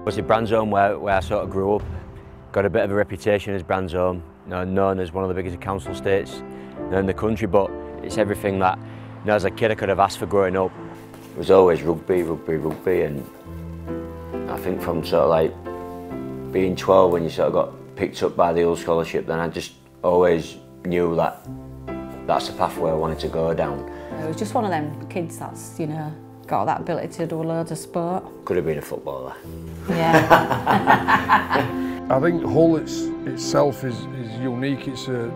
Obviously Bransholme, where I sort of grew up, got a bit of a reputation as Bransholme, known as one of the biggest council estates in the country, but it's everything that, as a kid I could have asked for growing up. It was always rugby, and I think from sort of like being 12 when you sort of got picked up by the Hull scholarship, then I just always knew that that's the pathway I wanted to go down. It was just one of them kids that's, got that ability to do loads of sport. Could have been a footballer. Yeah. I think Hull itself is unique. It's the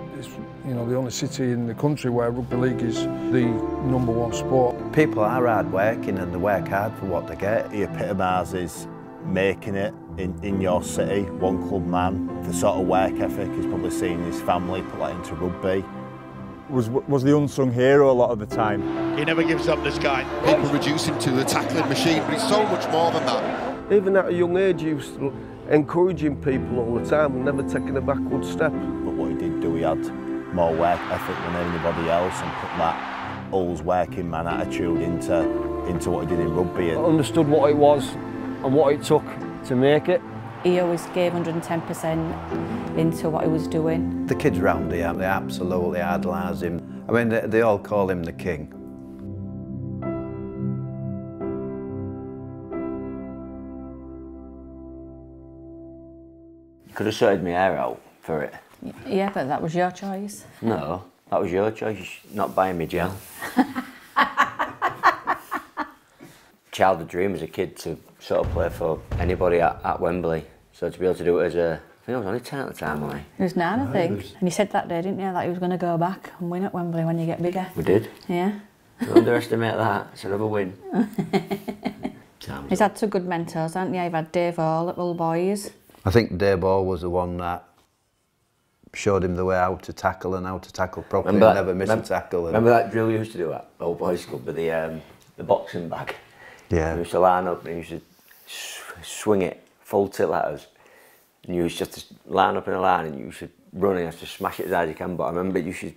only city in the country where rugby league is the #1 sport. People are hard working and they work hard for what they get. He epitomises making it in your city, one club man. The sort of work ethic he's probably seen his family put that into rugby. Was the unsung hero a lot of the time. He never gives up, this guy. People reduce him to a tackling machine, but it's so much more than that. Even at a young age, he was encouraging people all the time and never taking a backward step. But what he did do, he had more work ethic than anybody else and put that Hull's working man attitude into what he did in rugby. I understood what it was and what it took to make it. He always gave 110% into what he was doing. The kids round here, they absolutely idolise him. I mean, they all call him the king. You could have sorted my hair out for it. Yeah, but that was your choice. No, that was your choice, not buying me gel. Childhood dream as a kid to sort of play for anybody at Wembley. So to be able to do it as I think I was only 10 at the time, wasn't I? He was 9, I think. And you said that day, didn't you, that he was going to go back and win at Wembley when you get bigger. We did. Yeah. Don't underestimate that. It's another win. He's had two good mentors, hasn't he? You've had Dave Hall at Hull Boys. I think Dave Hall was the one that showed him the way how to tackle and how to tackle properly and never miss a tackle. Remember that drill you used to do at Hull Boys Club with the boxing bag? Yeah. You used to line up and you used to swing it full tilt at us. And you used to have to line up in a line and you should run and have to smash it as hard as you can. But I remember you should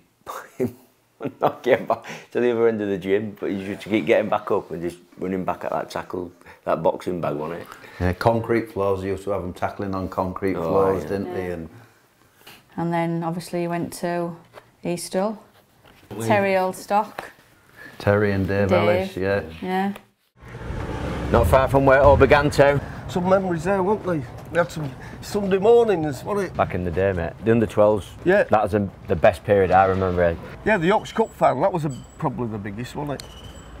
not get back to the other end of the gym, but you should keep getting back up and just running back at that tackle, that boxing bag, wasn't it? Yeah, concrete floors, you used to have them tackling on concrete floors, yeah. Didn't they? And then obviously you went to East Hull. Terry Oldstock. Terry and Dave Ellis, yeah. Yeah. Not far from where it all began too. Some memories there, weren't they? We had some Sunday mornings, wasn't it? Back in the day, mate. The under-12s, yeah. That was the best period I remember. Yeah, the Yorkshire Cup final, that was probably the biggest, wasn't it?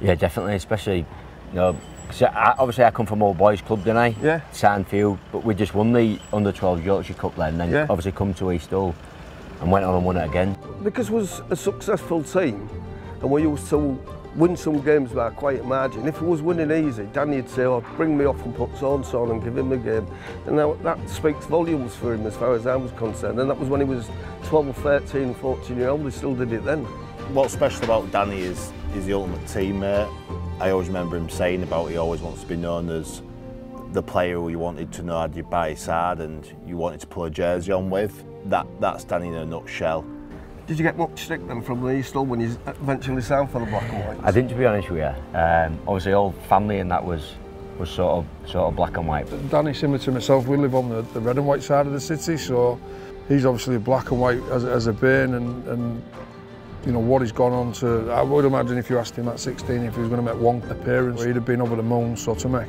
Yeah, definitely, especially, obviously I come from Old Boys Club, didn't I? Yeah. Sandfield, but we just won the under-12 Yorkshire Cup then, and then obviously come to East Hull and went on and won it again. Because it was a successful team, and we used to win some games by a quiet margin. If it was winning easy, Danny would say, oh, bring me off and put Saunce on and give him a game. And that speaks volumes for him as far as I was concerned. And that was when he was 12, 13, 14-year-old, he still did it then. What's special about Danny is the ultimate teammate. I always remember him saying about he always wants to be known as the player who you wanted to know had you by his side and you wanted to pull a jersey on with. That's Danny in a nutshell. Did you get much stick then from the East Hull when you eventually signed for the Black and White? I didn't, to be honest with you. Obviously, all family and that was sort of black and white. Danny, similar to myself, we live on the red and white side of the city, so he's obviously black and white as a burn, and you know what he's gone on to. I would imagine if you asked him at 16 if he was going to make one appearance, he'd have been over the moon. So to make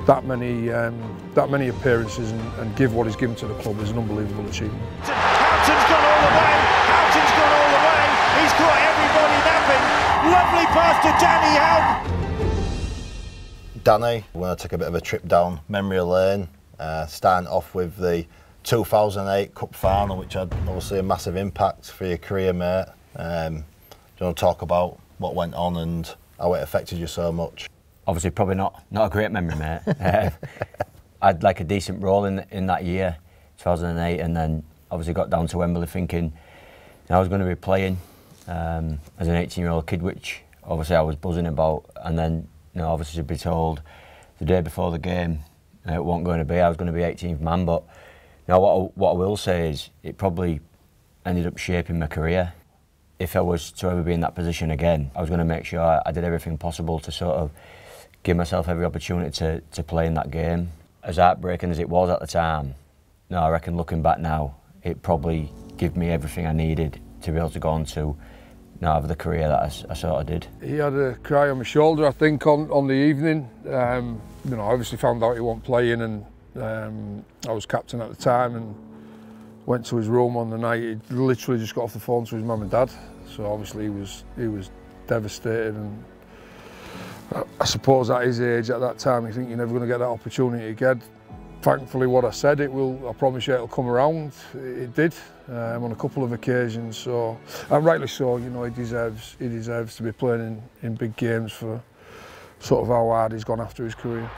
that many appearances and give what he's given to the club is an unbelievable achievement. Houghton's gone all the way. Houghton's gone all the way. He's caught everybody napping. Lovely pass to Danny Houghton. Danny, we're going to take a bit of a trip down memory lane, starting off with the 2008 Cup Final, which had obviously a massive impact for your career, mate. Do you want to talk about what went on and how it affected you so much? Obviously, probably not a great memory, mate. I had like a decent role in that year, 2008, and then obviously got down to Wembley thinking I was going to be playing as an 18-year-old kid, which obviously I was buzzing about, and then obviously to be told the day before the game it wasn't going to be. I was going to be 18th man, but what I will say is it probably ended up shaping my career. If I was to ever be in that position again, I was going to make sure I did everything possible to sort of give myself every opportunity to play in that game. as heartbreaking as it was at the time, no, I reckon looking back now, it probably gave me everything I needed to be able to go on to have the career that I sort of did. He had a cry on my shoulder, I think, on the evening. You know, I obviously found out he wasn't playing, and I was captain at the time, and went to his room on the night. He literally just got off the phone to his mum and dad. So obviously he was devastated, and I suppose at his age at that time you think you're never going to get that opportunity again. Thankfully, what I said, I promise you it'll come around. It did on a couple of occasions. So, and rightly so. You know, he deserves to be playing in big games for sort of how hard he's gone after his career.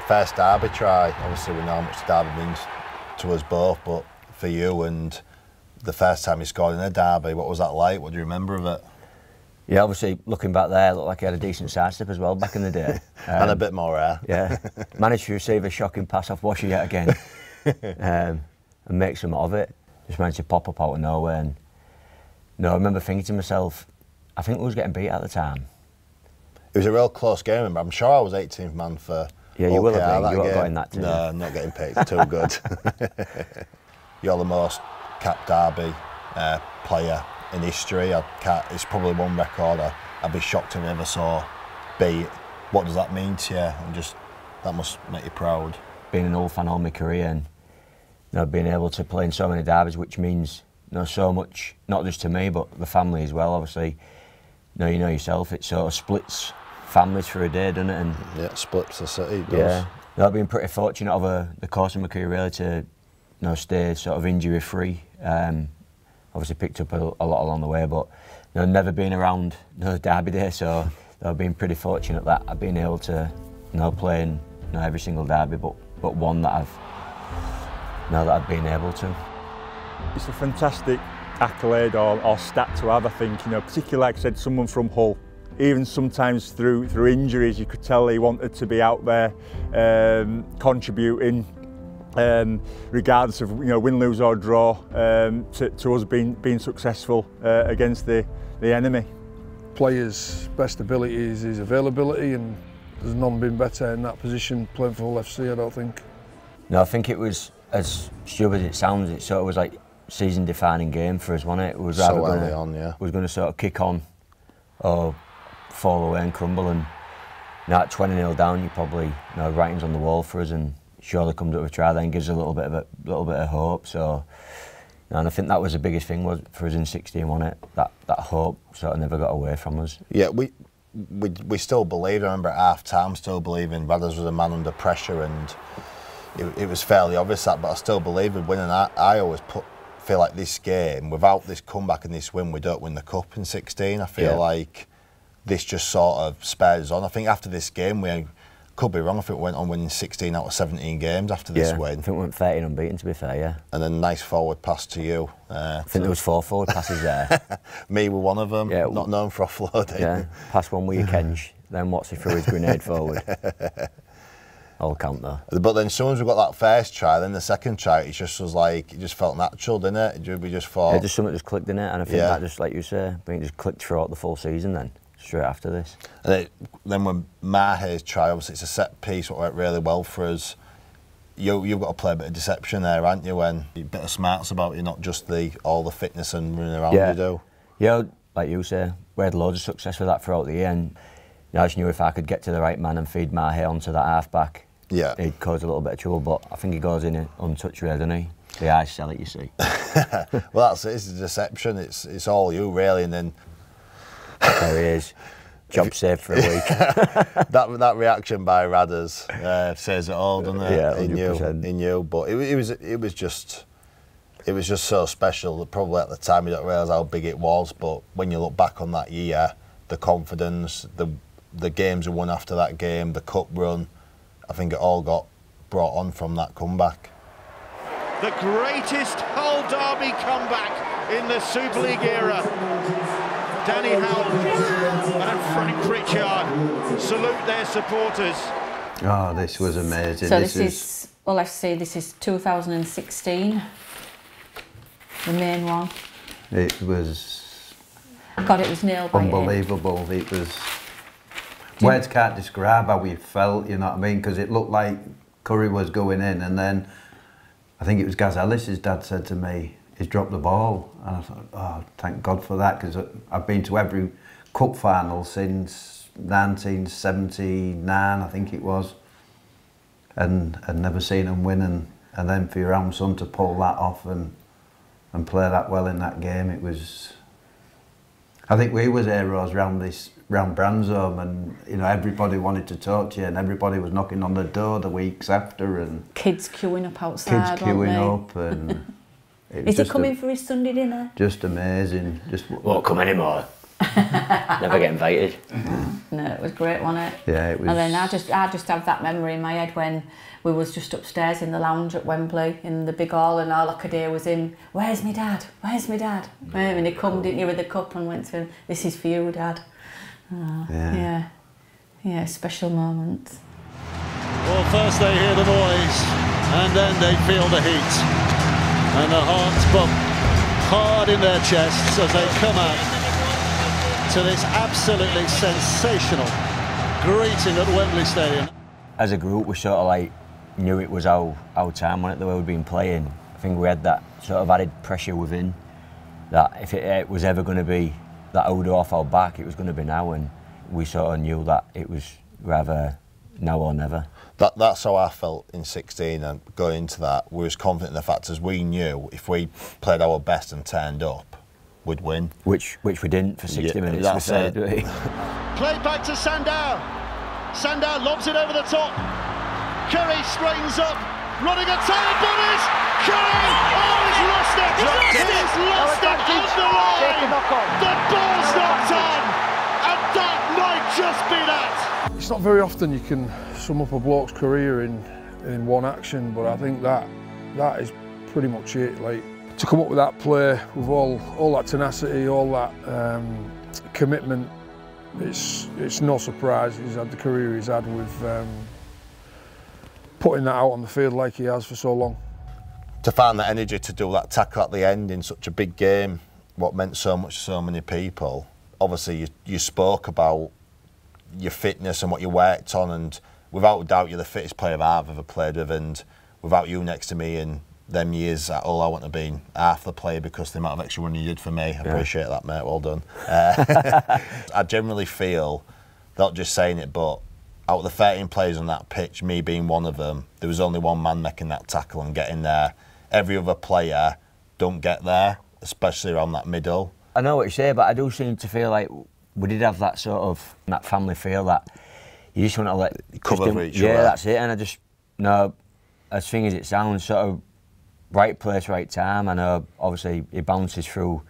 First derby try. Obviously, we know how much derby means to us both, but for you and the first time he scored in a derby, what was that like? What do you remember of it? Yeah, obviously looking back there, it looked like he had a decent sidestep as well back in the day. And a bit more air. Yeah, managed to receive a shocking pass off Washer yet again, and make some of it. Just managed to pop up out of nowhere. And I remember thinking to myself, I think we was getting beat at the time. It was a real close game. Remember, I'm sure I was 18th man for. Yeah, you will have been. You won't got in that too. No, I'm not getting picked. Too good. You're the most capped derby player in history. It's probably one record I'd be shocked if I ever saw beat. What does that mean to you? That must make you proud. Being an Hull fan all my career, and being able to play in so many derbies, which means so much, not just to me but the family as well. Obviously, you know yourself, it sort of splits families for a day, doesn't it? And yeah, it splits the city. It does. Yeah, I've been pretty fortunate over the course of my career really to stay sort of injury free. Obviously picked up a lot along the way, but never been around derby day, so I've been pretty fortunate that I've been able to play in every single derby, but one that I've been able to. It's a fantastic accolade or stat to have, I think. Particularly like I said, someone from Hull. Even sometimes through injuries, you could tell he wanted to be out there contributing. Regardless of win, lose or draw, to us being successful against the enemy. Players' best ability is his availability, and there's none been better in that position playing for Hull FC, I don't think. No, I think it was, as stupid as it sounds, it sort of was like season-defining game for us, wasn't it? It was so early on, yeah. Was going to sort of kick on or fall away and crumble, and at 20-0 down, you probably writing's on the wall for us, and surely comes up with a try then gives a little bit of hope. So, and I think that was the biggest thing for us in 16, wasn't it? That hope sort of never got away from us. Yeah, we still believed. I remember at half time still believing Radders was a man under pressure, and it was fairly obvious that. But I still believe in winning. I always feel like this game, without this comeback and this win, we don't win the cup in 16. I feel like this just sort of spared us on. I think after this game we. Could be wrong, I think we went on winning 16 out of 17 games after this win. I think we went 13 unbeaten, to be fair, yeah. And then nice forward pass to you. I think there was 4 forward passes there. Me were one of them, not known for offloading. Yeah, pass one with your Kenj, then Watsy threw his grenade forward. I'll count though. But then as soon as we got that first try, then the second try, it just was like, it just felt natural, didn't it? We just thought... Yeah, just something just clicked in it, and I think that just, like you say, I think it just clicked throughout the full season then. Straight after this. And then when Mahe's try, obviously it's a set piece, what went really well for us. You've got to play a bit of deception there, haven't you? When a bit of smarts about you, not just all the fitness and running around you do. Yeah, like you say, we had loads of success with that throughout the year, and I just knew if I could get to the right man and feed Mahe onto that half-back, he'd cause a little bit of trouble, but I think he goes in untouched really, doesn't he? The eyes sell it, you see. Well, that's it, it's a deception, it's all you really, and then... There he is. Job saved for a week. that reaction by Radders says it all, doesn't it? Yeah, 100%. In you. But it was just so special that probably at the time you don't realise how big it was. But when you look back on that year, the confidence, the games we won after that game, the cup run, I think it all got brought on from that comeback. The greatest Hull derby comeback in the Super League era. Danny Houghton and Frank Pritchard salute their supporters. Oh, this was amazing. So this is well, let's see, this is 2016, the main one. It was... God, it was nailed by unbelievable. It was... Words can't describe how we felt, you know what I mean? Because it looked like Curry was going in, and then I think it was Gaz Ellis's dad said to me, he's dropped the ball. And I thought, oh, thank God for that, because I've been to every cup final since 1979, I think it was, and never seen him win. And then for your own son to pull that off and play that well in that game, it was. I think we was heroes round Branshome, and you know, everybody wanted to talk to you, and everybody was knocking on the door the weeks after, and kids queuing up outside. Kids queuing up, and is he coming for his Sunday dinner? Just amazing. Just won't come anymore. Never get invited. No, it was great, wasn't it? Yeah, it was. And then I just have that memory in my head when we was just upstairs in the lounge at Wembley in the big hall, and all I could hear was him, "Where's my dad? Where's my dad?" And he come, didn't you, with the cup and went to him, "This is for you, Dad." Oh, yeah, special moment. Well, first they hear the noise, and then they feel the heat, and the hearts bump hard in their chests as they come out to this absolutely sensational greeting at Wembley Stadium. As a group, we sort of like knew it was our time, wasn't it, the way we'd been playing. I think we had that sort of added pressure within, that if it was ever going to be that odor off our back, it was going to be now, and we sort of knew that it was rather now or never. That's how I felt in 16, and going into that, we was confident in the fact as we knew if we played our best and turned up, we'd win. Which we didn't for 60 minutes. That's it. Played back to Sandow. Sandow lobs it over the top. Curry straightens up, running a tired bodies. Curry! Oh, he's lost it! He's lost it on the line! The ball's knocked on! And that might just be that! It's not very often you can sum up a bloke's career in one action, but I think that is pretty much it. Like, to come up with that play with all that tenacity, all that commitment, it's no surprise he's had the career he's had with putting that out on the field like he has for so long. To find that energy to do that tackle at the end in such a big game, what meant so much to so many people. Obviously you spoke about your fitness and what you worked on, and without a doubt you're the fittest player I've ever played with, and without you next to me in them years at all, I wouldn't have been half the player because the amount of extra running you did for me. I appreciate that, mate, well done. I generally feel, not just saying it, but out of the 13 players on that pitch, me being one of them, there was only one man making that tackle and getting there. Every other player don't get there, especially around that middle. I know what you say, but I do seem to feel like we did have that sort of, that family feel that you just want to let... Cover for each other. Yeah, that's it, and I just, no, as thing as it sounds, sort of right place, right time. I know, obviously, he bounces through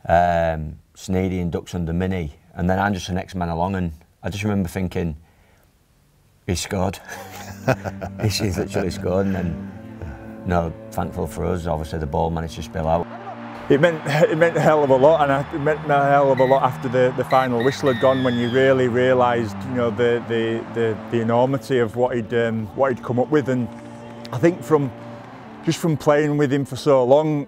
Sneedy and ducks under Mini, and then I'm just the next man along, and I just remember thinking, he scored. He's literally scored, and then, no, thankful for us, obviously the ball managed to spill out. It meant a hell of a lot, and it meant a hell of a lot after the final whistle had gone, when you really realised, you know, the enormity of what he'd come up with. And I think just from playing with him for so long,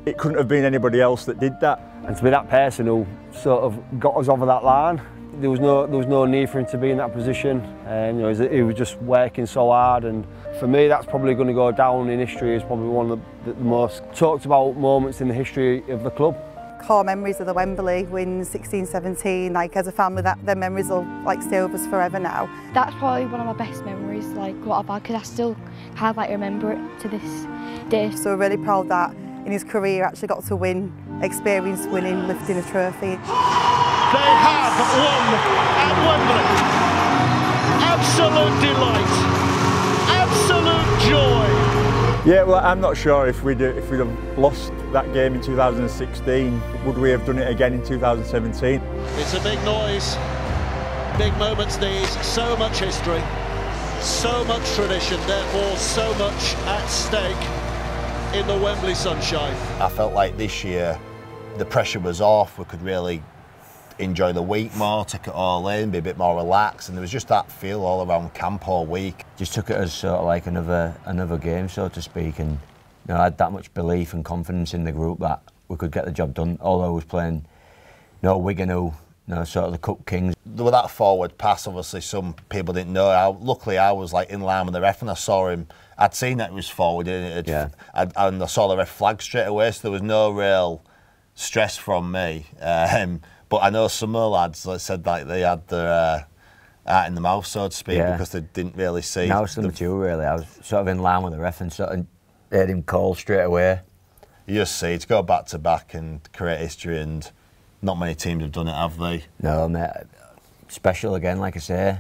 it couldn't have been anybody else that did that. And to be that person who sort of got us over that line, there was no need for him to be in that position. You know, he was just working so hard, and for me that's probably going to go down in history as probably one of the most talked about moments in the history of the club. Core memories of the Wembley win 16-17, like as a family, their memories will like stay with us forever now. That's probably one of my best memories, like what I've had, because I still kind of like remember it to this day. So we're really proud that in his career actually got to win, experience winning, lifting a trophy. They have won at Wembley. Absolute delight, absolute joy. Yeah, well, I'm not sure if we'd have lost that game in 2016, would we have done it again in 2017? It's a big noise, big moments these, so much history, so much tradition, therefore so much at stake in the Wembley sunshine. I felt like this year the pressure was off, we could really enjoy the week more, take it all in, be a bit more relaxed, and there was just that feel all around camp all week. Just took it as sort of like another game, so to speak, and you know, I had that much belief and confidence in the group that we could get the job done. Although I was playing, you know, Wigan, who sort of the Cup Kings. With that forward pass, obviously some people didn't know. Luckily, I was like in line with the ref and I saw him. I'd seen that it was forward and I saw the ref flag straight away, so there was no real stress from me. But I know some of the lads that said like they had their heart in the mouth, so to speak, because they didn't really see. Now it's mature, really. I was sort of in line with the ref and sort of heard him call straight away. You just see, to go back to back and create history, and not many teams have done it, have they? No, mate. Special again, like I say.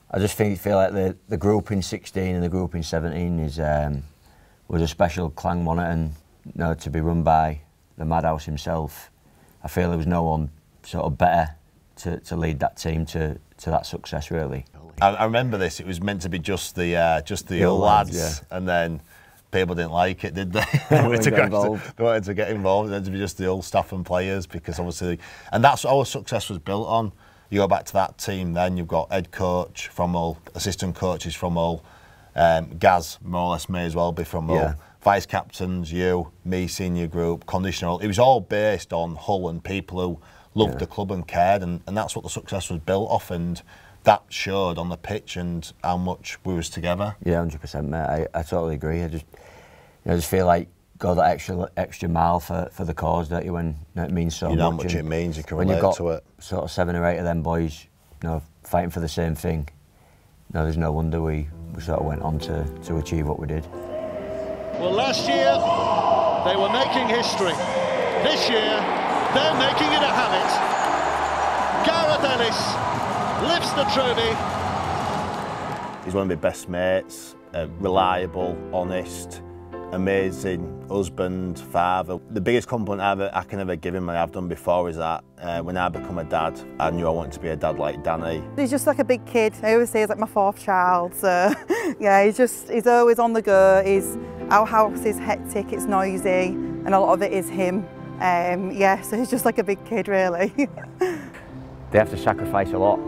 I just feel like the group in 16 and the group in 17 was a special clan, wasn't it? And to be run by the Madhouse himself, I feel there was no one sort of better to lead that team to that success, really. I remember this. It was meant to be just the old lads, and then people didn't like it, did they? They wanted to get involved. It meant to be just the old staff and players, because obviously, and that's what our success was built on. You go back to that team, then you've got head coach from Hull, assistant coaches from Hull, Gaz more or less may as well be from Hull, vice captains, you, me, senior group, conditional. It was all based on Hull and people who loved the club and cared, and that's what the success was built off, and that showed on the pitch and how much we was together. Yeah, 100%, mate. I totally agree. I just feel like go that extra mile for the cause, don't you? When it means so much. You know how much it means. You can relate to it. When you've got sort of 7 or 8 of them boys, fighting for the same thing. There's no wonder we sort of went on to achieve what we did. Well, last year they were making history. This year they're making it a habit. Gareth Ellis lifts the trophy. He's one of my best mates, reliable, honest, amazing husband, father. The biggest compliment I can ever give him, and I've done before, is that when I become a dad, I knew I wanted to be a dad like Danny. He's just like a big kid. I always say he's like my 4th child. So yeah, he's always on the go. Our house is hectic, it's noisy, and a lot of it is him. So he's just like a big kid, really. They have to sacrifice a lot,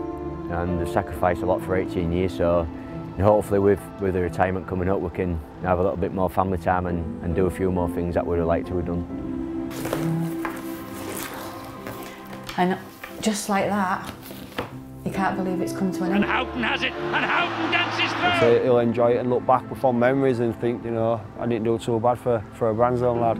and they sacrifice a lot for 18 years. So hopefully with the retirement coming up, we can have a little bit more family time and do a few more things that we'd have liked to have done. And just like that, you can't believe it's come to an end. And Houghton has it, and Houghton dances through. So he'll enjoy it and look back with fond memories and think, I didn't do too bad for a Bransdale lad.